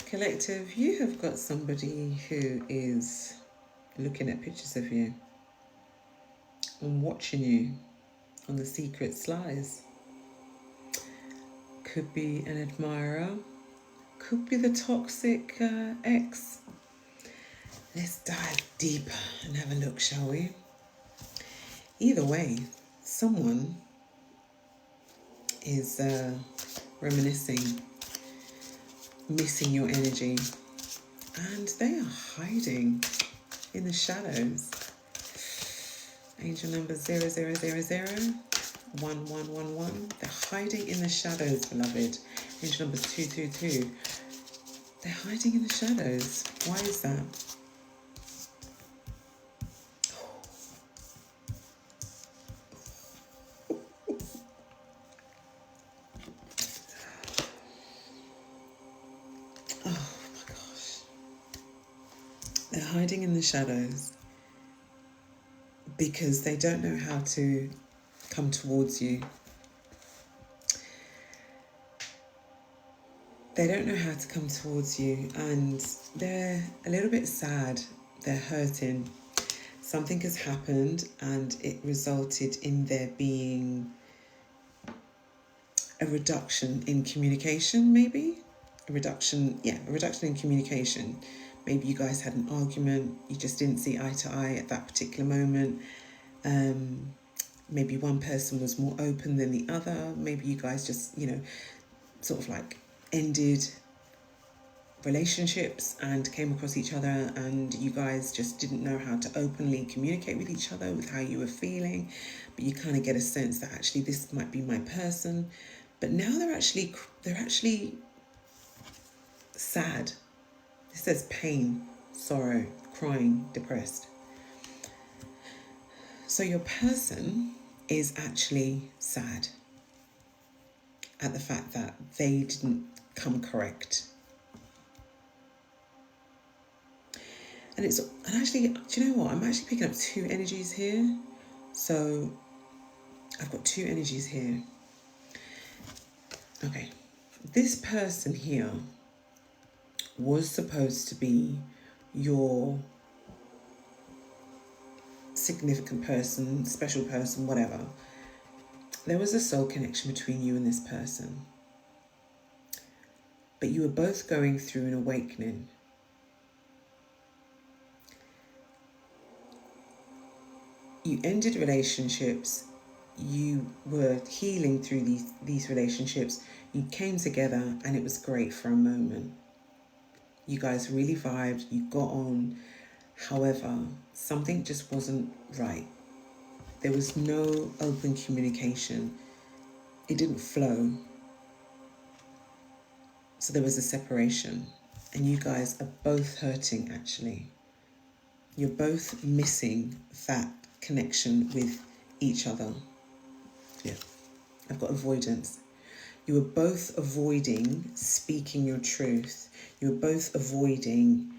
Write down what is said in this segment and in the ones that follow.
Collective, you have got somebody who is looking at pictures of you and watching you on the secret slides. Could be an admirer, could be the toxic ex. Let's dive deeper and have a look, shall we? Either way, someone is reminiscing, missing your energy, and they are hiding in the shadows. Angel number 0000 1111. They're hiding in the shadows, beloved. Angel number 222. They're hiding in the shadows. Why is that? Oh my gosh. They're hiding in the shadows because they don't know how to come towards you. They don't know how to come towards you, and they're a little bit sad. They're hurting. Something has happened and it resulted in there being a reduction in communication, maybe? A reduction in communication. Maybe you guys had an argument, you just didn't see eye to eye at that particular moment. Maybe one person was more open than the other. Maybe you guys just, sort of like ended relationships and came across each other, and you guys just didn't know how to openly communicate with each other with how you were feeling, but you kind of get a sense that actually this might be my person. But now they're actually sad. It says pain, sorrow, crying, depressed. So your person is actually sad at the fact that they didn't come correct. And actually, do you know what? I'm actually picking up two energies here. So I've got two energies here. Okay. This person here was supposed to be your significant person, special person, whatever. There was a soul connection between you and this person. But you were both going through an awakening. You ended relationships. You were healing through these relationships. You came together and it was great for a moment. You guys really vibed. You got on. However, something just wasn't right. There was no open communication. It didn't flow. So there was a separation. And you guys are both hurting, actually. You're both missing that connection with each other. Yeah, I've got avoidance. You were both avoiding speaking your truth. You were both avoiding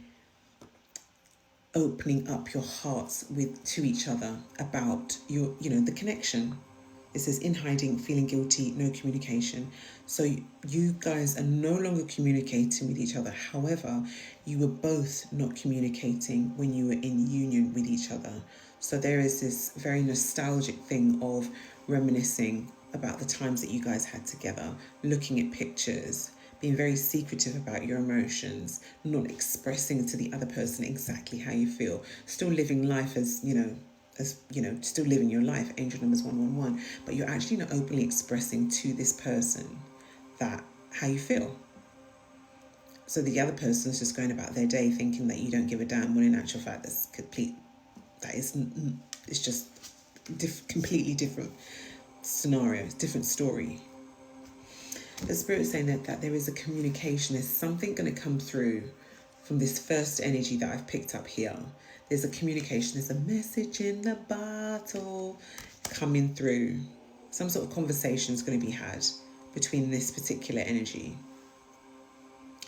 opening up your hearts to each other about your, the connection. It says in hiding, feeling guilty, no communication. So you guys are no longer communicating with each other. However, you were both not communicating when you were in union with each other. So there is this very nostalgic thing of reminiscing about the times that you guys had together, looking at pictures, being very secretive about your emotions, not expressing to the other person exactly how you feel, still living life as still living your life, angel numbers 111, but you're actually not openly expressing to this person that how you feel. So the other person's just going about their day thinking that you don't give a damn, when in actual fact it's just completely different scenarios, different story. The spirit is saying that there is a communication, there's something going to come through from this first energy that I've picked up here. There's a communication, there's a message in the bottle coming through. Some sort of conversation is going to be had between this particular energy.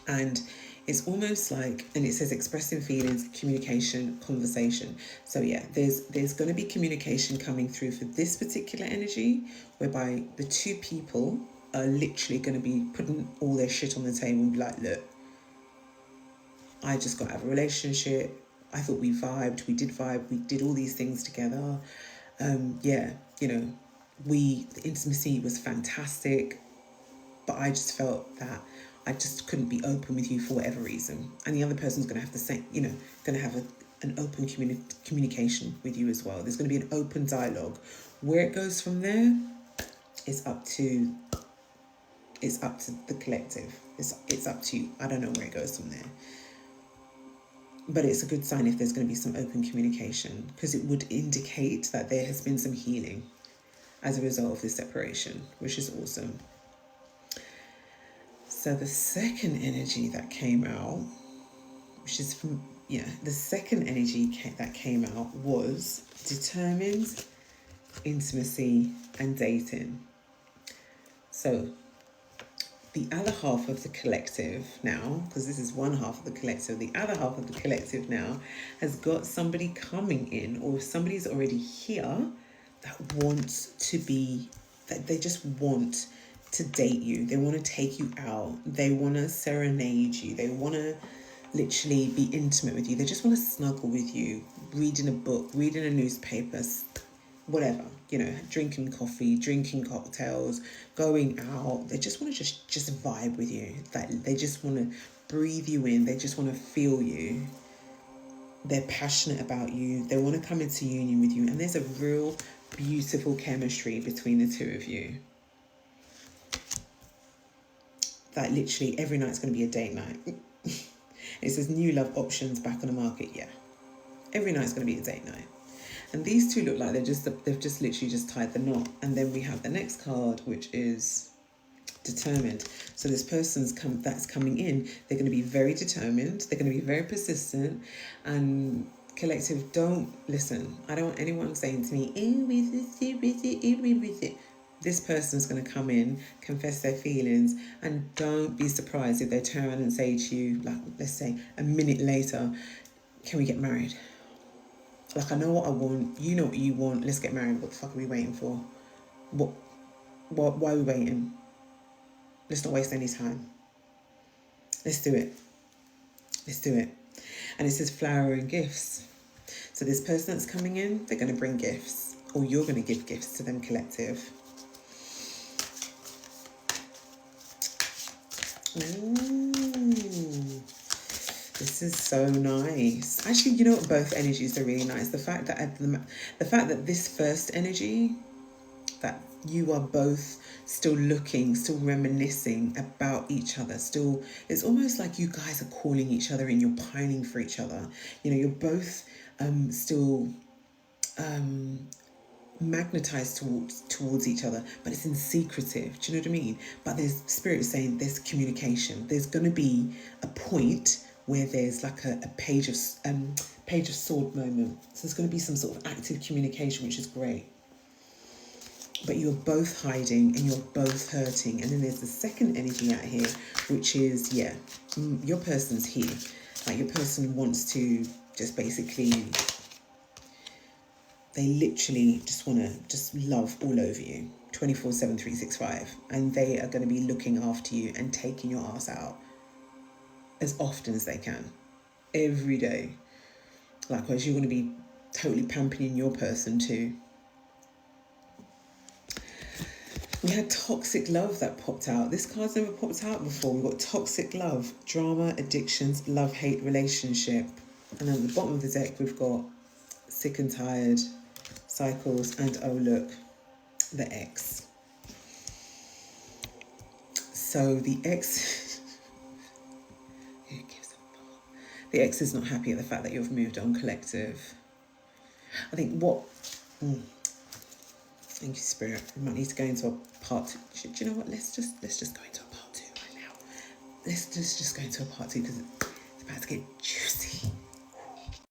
And it's almost like, and it says expressing feelings, communication, conversation. So yeah, there's going to be communication coming through for this particular energy, whereby the two people are literally going to be putting all their shit on the table and be like, look, I just got out of a relationship. I thought we vibed, we did vibe, we did all these things together. Yeah, you know, the intimacy was fantastic, but I just felt that I just couldn't be open with you for whatever reason. And the other person's going to have the same, you know, going to have an open communication with you as well. There's going to be an open dialogue. Where it goes from there is up to the collective. It's up to you. I don't know where it goes from there. But it's a good sign if there's going to be some open communication, because it would indicate that there has been some healing as a result of this separation, which is awesome. So the second energy that came out, which is from, the second energy that came out was determined, intimacy, and dating. So the other half of the collective now, because this is one half of the collective, the other half of the collective now has got somebody coming in, or somebody's already here that wants to be, that they just want to date you. They want to take you out. They want to serenade you. They want to literally be intimate with you. They just want to snuggle with you, reading a book, reading a newspaper, whatever, drinking coffee, drinking cocktails, going out. They just want to just vibe with you. That they just want to breathe you in. They just want to feel you. They're passionate about you. They want to come into union with you. And there's a real beautiful chemistry between the two of you. That literally every night's going to be a date night. It says new love options back on the market. Yeah. Every night's going to be a date night. And these two look like they've just literally just tied the knot. And then we have the next card, which is determined. So this person's that's coming in, they're going to be very determined. They're going to be very persistent. And collective, don't listen. I don't want anyone saying to me, this person's going to come in, confess their feelings, and don't be surprised if they turn around and say to you, like, let's say a minute later, can we get married? Like, I know what I want, you know what you want, let's get married. What the fuck are we waiting for? Why are we waiting? Let's not waste any time. Let's do it. Let's do it. And it says flower and gifts. So this person that's coming in, they're going to bring gifts, or you're going to give gifts to them, collective. Ooh, this is so nice. Actually, you know what? Both energies are really nice. The fact that this first energy, that you are both still looking, still reminiscing about each other. Still, it's almost like you guys are calling each other and you're pining for each other. You're both still magnetized towards each other, but it's in secretive. Do you know what I mean? But there's spirit saying there's communication. There's going to be a point where there's like a page of sword moment. So there's going to be some sort of active communication, which is great. But you're both hiding and you're both hurting. And then there's the second energy out here, which is, your person's here. Like, your person wants to just basically, they literally just want to just love all over you 24/7, 365. And they are going to be looking after you and taking your ass out as often as they can, every day. Likewise, you're going to be totally pampering your person too. We had toxic love that popped out. This card's never popped out before. We've got toxic love, drama, addictions, love-hate relationship. And at the bottom of the deck, we've got sick and tired, cycles, and oh look, the ex. So the ex, the ex is not happy at the fact that you've moved on, collective. I think thank you, Spirit. We might need to go into a part two. Do you know what? Let's just go into a part two right now. Let's just go into a part two because it's about to get juicy.